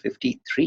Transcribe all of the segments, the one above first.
53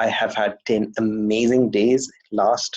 I have had 10 amazing days. Last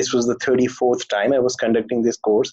This was the 34th time I was conducting this course.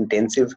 intensive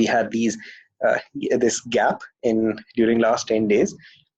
we had this gap in during last 10 days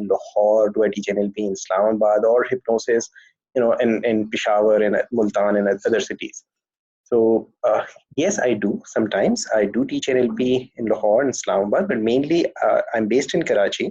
in Lahore, do I teach NLP in Islamabad or hypnosis in Peshawar and Multan and other cities. So yes, I do. Sometimes I do teach NLP in Lahore and Islamabad, but mainly I'm based in Karachi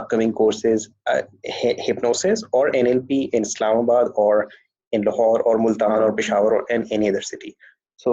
upcoming courses, hypnosis or NLP in Islamabad or in Lahore or Multan or Peshawar or in any other city. So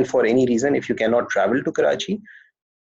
and for any reason if you cannot travel to Karachi,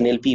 NLP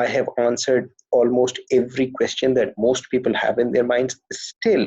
I have answered almost every question that most people have in their minds. Still,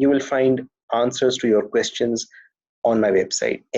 You will find answers to your questions on my website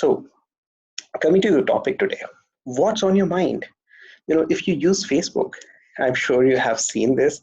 So, coming to your topic today, what's on your mind? If you use Facebook, I'm sure you have seen this.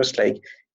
it's like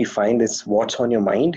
we find this what's on your mind.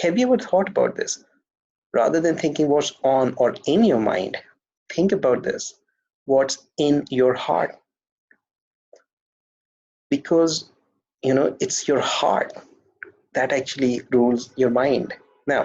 Have you ever thought about this? Rather than thinking what's on or in your mind, think about this. What's in your heart? Because, it's your heart that actually rules your mind. Now,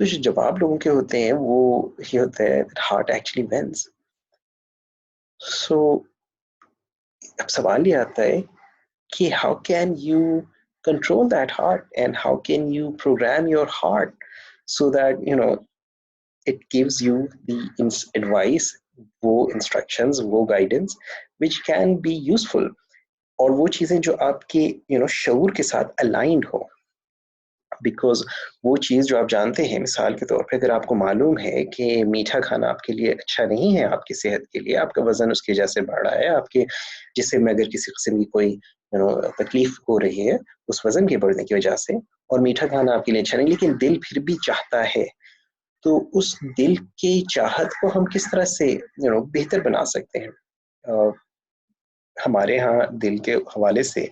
تو جو جواب لوگوں کے ہوتے ہیں وہ یہ ہوتا ہے ہارٹ ایکچولی وینس. سو اب سوال یہ آتا ہے کہ how can you control that heart and how can you program your heart so that it gives you the advice, وہ instructions, وہ guidance which can be useful, اور وہ چیزیں جو آپ کے شعور کے ساتھ aligned ہو. بیکاز وہ چیز جو آپ جانتے ہیں، مثال کے طور پہ اگر آپ کو معلوم ہے کہ میٹھا کھانا آپ کے لیے اچھا نہیں ہے، آپ کی صحت کے لیے، آپ کا وزن اس کی وجہ سے بڑھ رہا ہے، آپ کے جسم میں اگر کسی قسم کی کوئی تکلیف ہو رہی ہے اس وزن کے بڑھنے کی وجہ سے، اور میٹھا کھانا آپ کے لیے اچھا نہیں، لیکن دل پھر بھی چاہتا ہے، تو اس دل کی چاہت کو ہم کس طرح سے بہتر بنا سکتے ہیں؟ ہمارے ہاں دل کے حوالے سے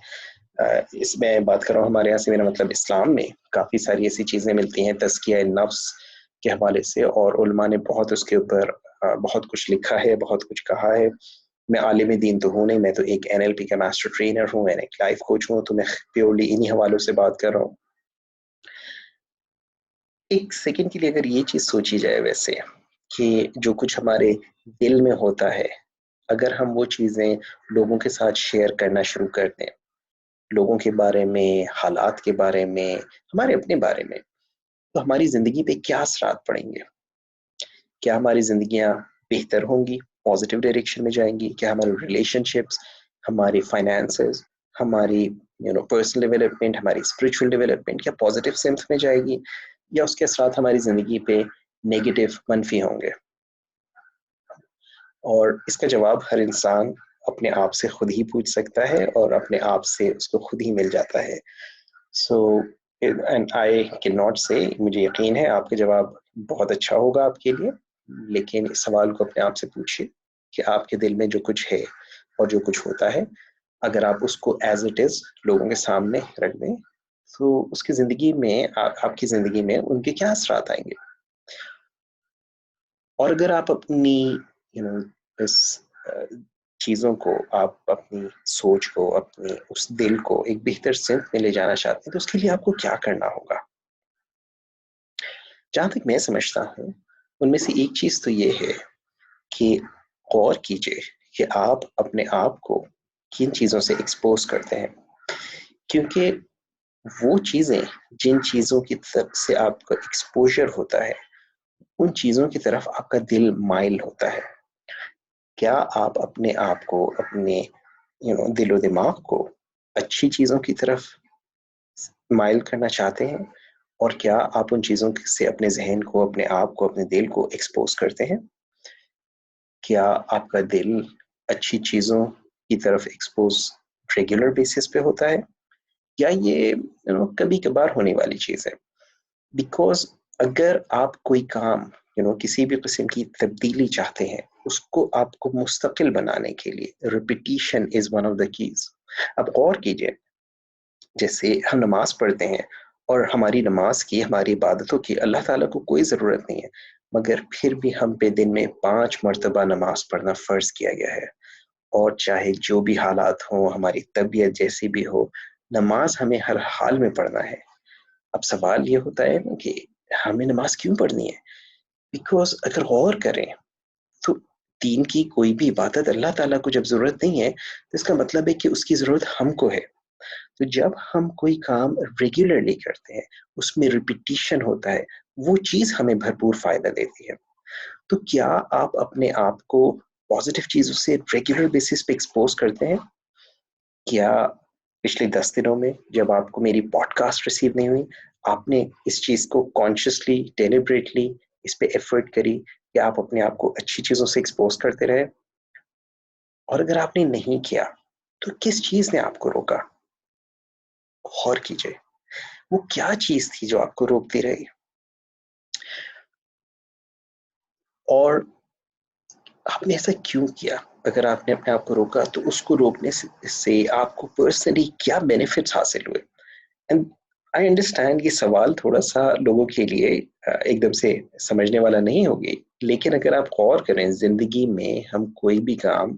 اس میں بات کر رہا ہوں، ہمارے یہاں سے میرا مطلب اسلام میں کافی ساری ایسی چیزیں ملتی ہیں تزکیہ نفس کے حوالے سے، اور علماء نے بہت اس کے اوپر بہت کچھ لکھا ہے، بہت کچھ کہا ہے. میں عالم دین تو ہوں نہیں، میں تو ایک NLP کا ماسٹر ٹرینر ہوں، میں ایک لائف کوچ ہوں، تو میں پیورلی انہی حوالوں سے بات کر رہا ہوں. ایک سیکنڈ کے لیے اگر یہ چیز سوچی جائے ویسے کہ جو کچھ ہمارے دل میں ہوتا ہے، اگر ہم وہ چیزیں لوگوں کے ساتھ شیئر کرنا شروع کر دیں، لوگوں کے بارے میں، حالات کے بارے میں، ہمارے اپنے بارے میں، تو ہماری زندگی پہ کیا اثرات پڑیں گے؟ کیا ہماری زندگیاں بہتر ہوں گی، پازیٹیو ڈائریکشن میں جائیں گی؟ کیا ہماری ریلیشن شپس، ہماری فائنینسز، ہماری پرسنل ڈیولپمنٹ، ہماری اسپرچل ڈیولپمنٹ کیا پازیٹیو سمت میں جائے گی، یا اس کے اثرات ہماری زندگی پہ نیگیٹو، منفی ہوں گے؟ اور اس کا جواب ہر انسان اپنے آپ سے خود ہی پوچھ سکتا ہے، اور اپنے آپ سے اس کو خود ہی مل جاتا ہے. So and I can not سے، مجھے یقین ہے آپ کا جواب بہت اچھا ہوگا آپ کے لیے، لیکن اس سوال کو اپنے آپ سے پوچھیے کہ آپ کے دل میں جو کچھ ہے اور جو کچھ ہوتا ہے، اگر آپ اس کو ایز اٹ از لوگوں کے سامنے رکھ دیں تو اس کی زندگی میں، آپ کی زندگی میں ان کے کیا اثرات آئیں گے؟ اور اگر آپ اپنی اس چیزوں کو، آپ اپنی سوچ کو، اپنے اس دل کو ایک بہتر سمت میں لے جانا چاہتے ہیں، تو اس کے لیے آپ کو کیا کرنا ہوگا؟ جہاں تک میں سمجھتا ہوں ان میں سے ایک چیز تو یہ ہے کہ غور کیجئے کہ آپ اپنے آپ کو کن چیزوں سے ایکسپوز کرتے ہیں، کیونکہ وہ چیزیں، جن چیزوں کی طرف سے آپ کا ایکسپوجر ہوتا ہے، ان چیزوں کی طرف آپ کا دل مائل ہوتا ہے. کیا آپ اپنے آپ کو، اپنے دل و دماغ کو اچھی چیزوں کی طرف مائل کرنا چاہتے ہیں، اور کیا آپ ان چیزوں سے اپنے ذہن کو، اپنے آپ کو، اپنے دل کو ایکسپوز کرتے ہیں؟ کیا آپ کا دل اچھی چیزوں کی طرف ایکسپوز ریگولر بیسس پہ ہوتا ہے، یا یہ کبھی کبھار ہونے والی چیز ہے؟ بیکاز اگر آپ کوئی کام کسی بھی قسم کی تبدیلی چاہتے ہیں، اس کو آپ کو مستقل بنانے کے لیے repetition is one of the keys. اب غور کیجئے، جیسے ہم نماز پڑھتے ہیں، اور ہماری نماز کی، ہماری عبادتوں کی اللہ تعالیٰ کو کوئی ضرورت نہیں ہے، مگر پھر بھی ہم پہ دن میں 5 مرتبہ نماز پڑھنا فرض کیا گیا ہے. اور چاہے جو بھی حالات ہوں، ہماری طبیعت جیسی بھی ہو، نماز ہمیں ہر حال میں پڑھنا ہے. اب سوال یہ ہوتا ہے کہ ہمیں نماز کیوں پڑھنی ہے؟ بیکاز اگر غور کریں تو دین کی کوئی بھی عبادت اللہ تعالیٰ کو جب ضرورت نہیں ہے، تو اس کا مطلب ہے کہ اس کی ضرورت ہم کو ہے. تو جب ہم کوئی کام ریگولرلی کرتے ہیں، اس میں ریپیٹیشن ہوتا ہے، وہ چیز ہمیں بھرپور فائدہ دیتی ہے. تو کیا آپ اپنے آپ کو پازیٹیو چیزوں سے ریگولر بیسس پہ ایکسپوز کرتے ہیں؟ کیا پچھلے 10 دنوں میں جب آپ کو میری پوڈ کاسٹ ریسیو نہیں ہوئی، آپ نے اس چیز کو کانشیسلی، ڈیلیبریٹلی اس پہ ایفرٹ کری کہ آپ اپنے آپ کو اچھی چیزوں سے ایکسپوز کرتے رہے؟ اور اگر آپ نے نہیں کیا تو کس چیز نے آپ کو روکا؟ غور کیجئے وہ کیا چیز تھی جو آپ کو روکتی رہی، اور آپ نے ایسا کیوں کیا؟ اگر آپ نے اپنے آپ کو روکا تو اس کو روکنے سے آپ کو پرسنلی کیا بینیفٹس حاصل ہوئے؟ اینڈ آئی انڈرسٹینڈ یہ سوال تھوڑا سا لوگوں کے لیے ایک دم سے سمجھنے والا نہیں ہوگی، لیکن اگر آپ غور کریں زندگی میں ہم کوئی بھی کام،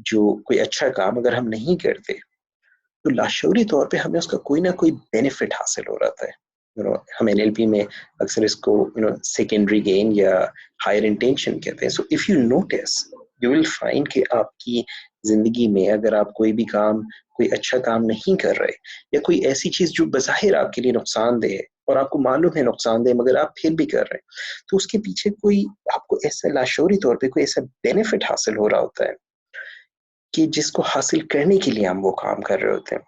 جو کوئی اچھا کام اگر ہم نہیں کرتے تو لاشعوری طور پہ ہمیں اس کا کوئی نہ کوئی بینیفٹ حاصل ہو رہا ہے. ہم NLP میں اکثر اس کو سیکنڈری گین یا ہائر انٹینشن کہتے ہیں. So if you notice you will find کہ آپ کی زندگی میں اگر آپ کوئی اچھا کام نہیں کر رہے یا کوئی ایسی چیز جو بظاہر آپ کے لیے نقصان دہ ہے اور آپ کو معلوم ہے نقصان دہ مگر آپ پھر بھی کر رہے ہیں, تو اس کے پیچھے کوئی آپ کو ایسا لاشعوری طور پہ کوئی ایسا بینیفٹ حاصل ہو رہا ہوتا ہے کہ جس کو حاصل کرنے کے لیے ہم وہ کام کر رہے ہوتے ہیں.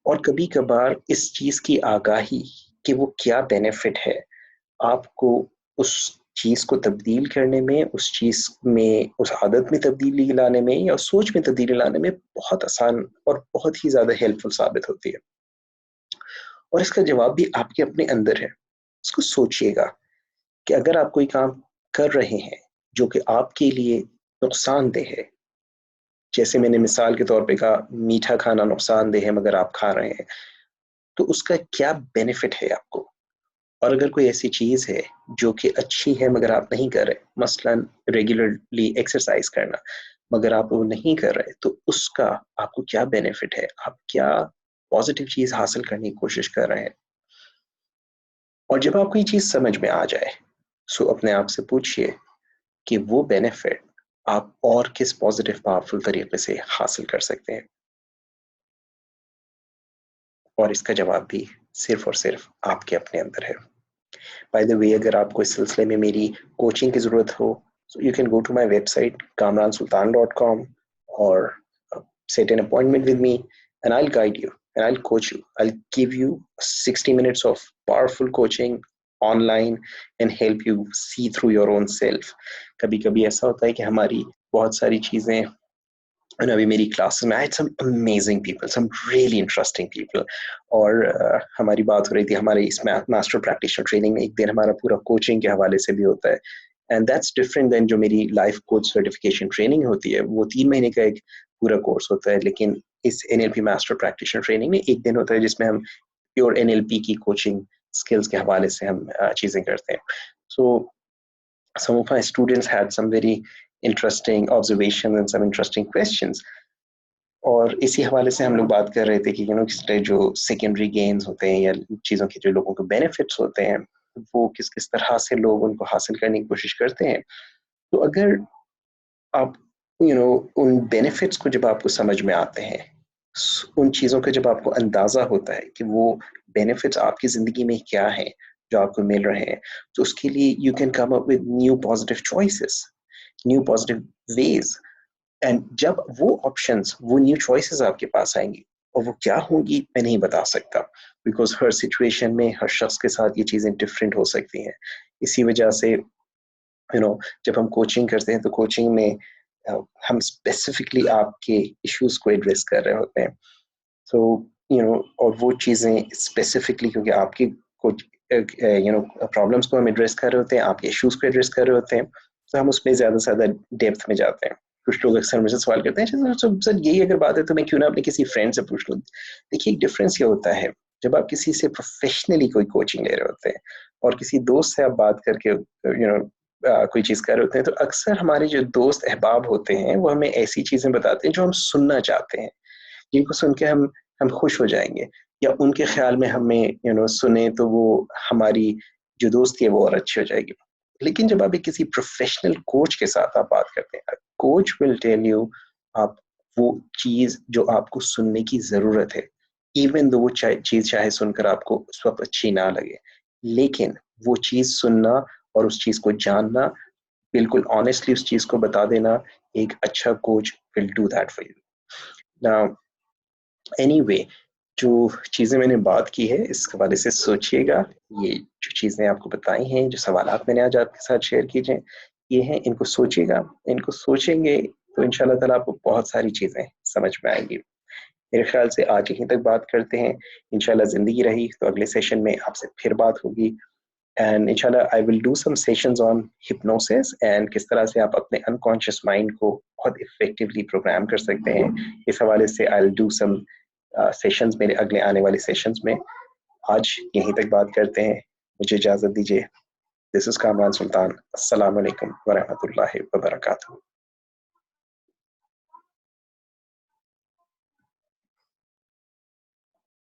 اور کبھی کبھار اس چیز کی آگاہی کہ وہ کیا بینیفٹ ہے آپ کو اس چیز کو تبدیل کرنے میں, اس چیز میں, اس عادت میں تبدیلی لانے میں یا سوچ میں تبدیلی لانے میں بہت آسان اور بہت ہی زیادہ ہیلپ فل ثابت ہوتی ہے. اور اس کا جواب بھی آپ کے اپنے اندر ہے. اس کو سوچئے گا کہ اگر آپ کوئی کام کر رہے ہیں جو کہ آپ کے لیے نقصان دہ ہے, جیسے میں نے مثال کے طور پہ کہا میٹھا کھانا نقصان دہ ہے مگر آپ کھا رہے ہیں, تو اس کا کیا بینیفٹ ہے آپ کو. اور اگر کوئی ایسی چیز ہے جو کہ اچھی ہے مگر آپ نہیں کر رہے, مثلا ریگولرلی ایکسرسائز کرنا مگر آپ وہ نہیں کر رہے, تو اس کا آپ کو کیا بینیفٹ ہے, آپ کیا پازیٹیو چیز حاصل کرنے کی کوشش کر رہے ہیں. اور جب آپ کو یہ چیز سمجھ میں آ جائے سو اپنے آپ سے پوچھئے کہ وہ بینیفٹ آپ اور کس پازیٹیو پاورفل طریقے سے حاصل کر سکتے ہیں. اور اس کا جواب بھی صرف اور صرف آپ کے اپنے اندر ہے. بائی دا وے, اگر آپ کو اس سلسلے میں میری کوچنگ کی ضرورت ہو so you can go to my website kamransultan.com or set an appointment with me and I'll guide you and I'll coach you. I'll give you 60 minutes of powerful coaching online and help you see through your own self. کبھی کبھی ایسا ہوتا ہے کہ ہماری بہت ساری چیزیں ابھی میری کلاس میں آئے some amazing people, some really interesting people. اور ہماری بات ہو رہی تھی ہمارے اس ماسٹر پریکٹیشنر ٹریننگ میں, ایک دن ہمارا پورا کوچنگ کے حوالے سے بھی ہوتا ہے. اینڈ دیٹس ڈفرینٹ دین جو میری لائف کوچ سرٹیفکیشن ٹریننگ ہوتی ہے, وہ 3 مہینے کا ایک پورا کورس ہوتا ہے. لیکن اس NLP ماسٹر پریکٹیشنر ٹریننگ میں ایک دن ہوتا ہے جس میں ہم پیور NLP کی کوچنگ اسکلز کے حوالے سے ہم چیزیں کرتے ہیں. سو some of my students had some very interesting observations and some interesting questions. اور اسی حوالے سے ہم لوگ بات کر رہے تھے کہ کس طرح جو سیکنڈری گینز ہوتے ہیں یا چیزوں کے جو لوگوں کو بینیفٹس ہوتے ہیں وہ کس طرح سے لوگ ان کو حاصل کرنے کی کوشش کرتے ہیں. تو اگر آپ ان بینیفٹس کو جب آپ کو سمجھ میں آتے ہیں, ان چیزوں کا جب آپ کو اندازہ ہوتا ہے کہ وہ بینیفٹس آپ کی زندگی میں کیا ہیں جو آپ کو مل رہے ہیں, تو اس کے لیے you can come up with new positive choices, new positive ways. And جب وہ آپشنس, وہ نیو چوائسیز آپ کے پاس آئیں گی, اور وہ کیا ہوں گی میں نہیں بتا سکتا, بیکاز ہر سچویشن میں ہر شخص کے ساتھ یہ چیزیں ڈفرینٹ ہو سکتی ہیں. اسی وجہ سے جب ہم کوچنگ کرتے ہیں تو کوچنگ میں ہم اسپیسیفکلی آپ کے ایشوز کو ایڈریس کر رہے ہوتے ہیں. سو اور وہ چیزیں اسپیسیفکلی کیونکہ آپ کی کچھ پرابلمس کو ہم ایڈریس کر رہے ہوتے ہیں, آپ کے ایشوز کو ایڈریس کر رہے ہوتے ہیں, تو ہم اس میں زیادہ سے زیادہ ڈیپتھ میں جاتے ہیں. کچھ لوگ اکثر مجھے سوال کرتے ہیں سر یہی اگر بات ہے تو میں کیوں نہ اپنے کسی فرینڈ سے پوچھ لوں. دیکھیے ایک ڈفرینس یہ ہوتا ہے جب آپ کسی سے پروفیشنلی کوئی کوچنگ لے رہے ہوتے ہیں اور کسی دوست سے آپ بات کر کے کوئی چیز کر رہے ہوتے ہیں, تو اکثر ہمارے جو دوست احباب ہوتے ہیں وہ ہمیں ایسی چیزیں بتاتے ہیں جو ہم سننا چاہتے ہیں, جن کو سن کے ہم خوش ہو جائیں گے, یا ان کے خیال میں ہمیں سنیں تو وہ ہماری جو دوستی ہے وہ اور اچھی ہو جائے گی. لیکن جب آپ کسی پروفیشنل کوچ کے ساتھ آپ بات کرتے ہیں, کوچ ول ٹیل یو آپ وہ چیز جو آپ کو سننے کی ضرورت ہے, ایون دو وہ چیز چاہے سن کر آپ کو اس وقت اچھی نہ لگے, لیکن وہ چیز سننا اور اس چیز کو جاننا, بالکل آنیسٹلی اس چیز کو بتا دینا, ایک اچھا coach will do that for you. Now any way, جو چیزیں میں نے بات کی ہے اس حوالے سے سوچئے گا. یہ جو چیزیں آپ کو بتائی ہیں, جو سوالات میں نے آج آپ کے ساتھ شیئر کیے یہ ہیں, ان کو سوچئے گا. ان کو سوچیں گے تو انشاءاللہ تعالیٰ آپ کو بہت ساری چیزیں سمجھ میں آئیں گی. میرے خیال سے آج یہیں تک بات کرتے ہیں. انشاءاللہ زندگی رہی تو اگلے سیشن میں آپ سے پھر بات ہوگی. اینڈ انشاءاللہ I will do some sessions on hypnosis and کس طرح سے آپ اپنے unconscious mind کو بہت effectively پروگرام کر سکتے ہیں. اس حوالے سے I'll do some سیشنز میرے اگلے آنے والے سیشنز میں. آج یہیں تک بات کرتے ہیں, مجھے اجازت دیجیے. دس از کامران سلطان. السلام علیکم ورحمۃ اللہ وبرکاتہ.